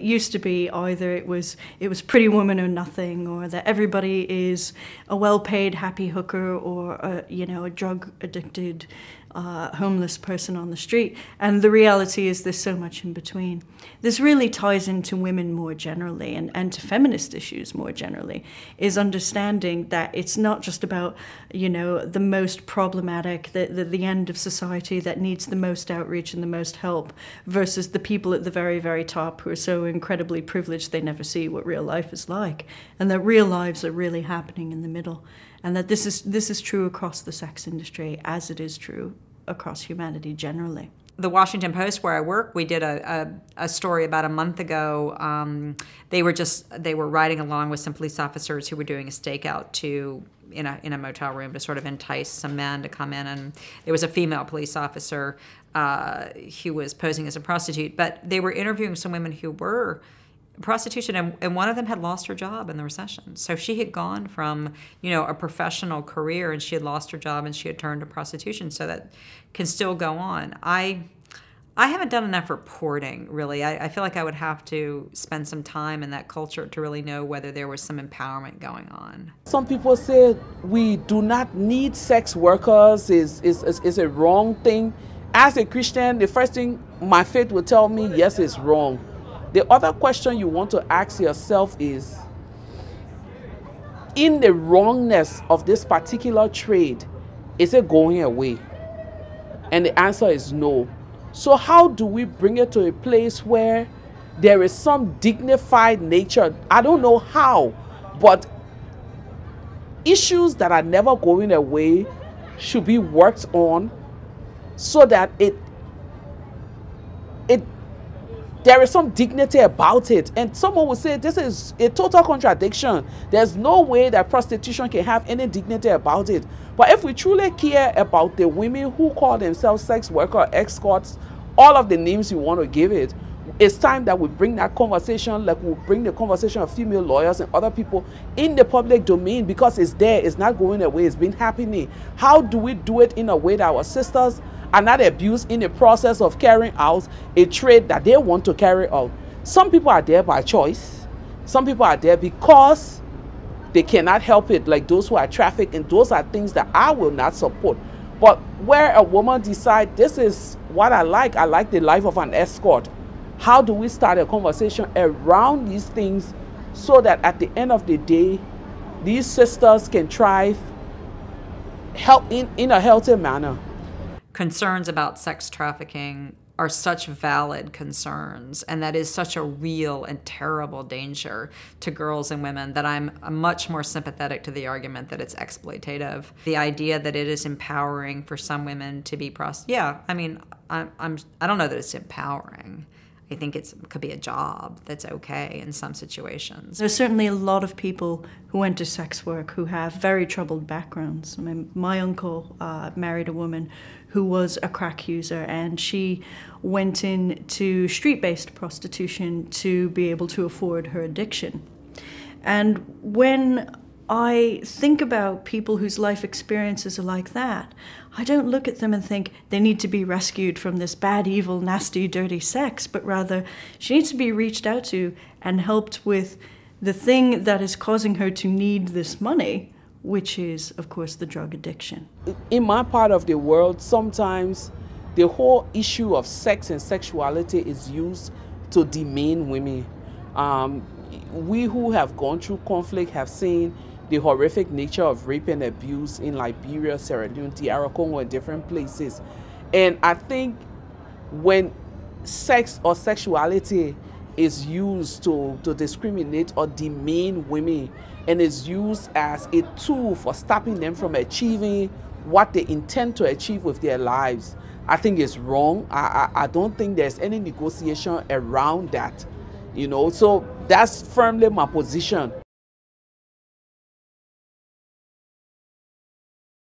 used to be either it was Pretty Woman or nothing, or that everybody is a well-paid happy hooker, or a drug addicted homeless person on the street. And the reality is there's so much in between. This really ties into women more generally, and to feminist issues more generally, is understanding that it's not just about, the most problematic, the end of society that needs the most outreach and the most help, versus the people at the very, very top who are so incredibly privileged they never see what real life is like, and that real lives are really happening in the middle. And that this is true across the sex industry, as it is true across humanity generally. The Washington Post, where I work, we did a story about a month ago. They were riding along with some police officers who were doing a stakeout in a motel room to sort of entice some men to come in, and there was a female police officer who was posing as a prostitute, but they were interviewing some women who were prostitution, and one of them had lost her job in the recession. So she had gone from, a professional career, and she had lost her job, and she had turned to prostitution. So that can still go on. I haven't done enough reporting, really. I feel like I would have to spend some time in that culture to really know whether there was some empowerment going on. Some people say we do not need sex workers is a wrong thing. As a Christian, the first thing my faith will tell me, yes, it's wrong. The other question you want to ask yourself is, in the wrongness of this particular trade, is it going away? And the answer is no. So how do we bring it to a place where there is some dignified nature? I don't know how, but issues that are never going away should be worked on so that there is some dignity about it. And someone will say this is a total contradiction. There's no way that prostitution can have any dignity about it. But if we truly care about the women who call themselves sex worker, escorts, all of the names you want to give it, it's time that we bring that conversation, like we bring the conversation of female lawyers and other people in the public domain, because it's there, it's not going away, it's been happening. How do we do it in a way that our sisters are not abused in the process of carrying out a trade that they want to carry out? Some people are there by choice. Some people are there because they cannot help it, like those who are trafficked, and those are things that I will not support. But where a woman decides, this is what I like the life of an escort, how do we start a conversation around these things so that at the end of the day, these sisters can thrive in a healthy manner? Concerns about sex trafficking are such valid concerns, and that is such a real and terrible danger to girls and women, that I'm much more sympathetic to the argument that it's exploitative. The idea that it is empowering for some women to be I don't know that it's empowering. I think it could be a job that's okay in some situations. There's certainly a lot of people who enter sex work who have very troubled backgrounds. I mean, my uncle married a woman who was a crack user, and she went into street-based prostitution to be able to afford her addiction. And when I think about people whose life experiences are like that, I don't look at them and think they need to be rescued from this bad, evil, nasty, dirty sex, but rather she needs to be reached out to and helped with the thing that is causing her to need this money, which is, of course, the drug addiction. In my part of the world, sometimes the whole issue of sex and sexuality is used to demean women. We who have gone through conflict have seen the horrific nature of rape and abuse in Liberia, Sierra Leone, DR Congo, and different places. And I think when sex or sexuality is used to discriminate or demean women, and is used as a tool for stopping them from achieving what they intend to achieve with their lives, I think it's wrong. I don't think there's any negotiation around that, so that's firmly my position.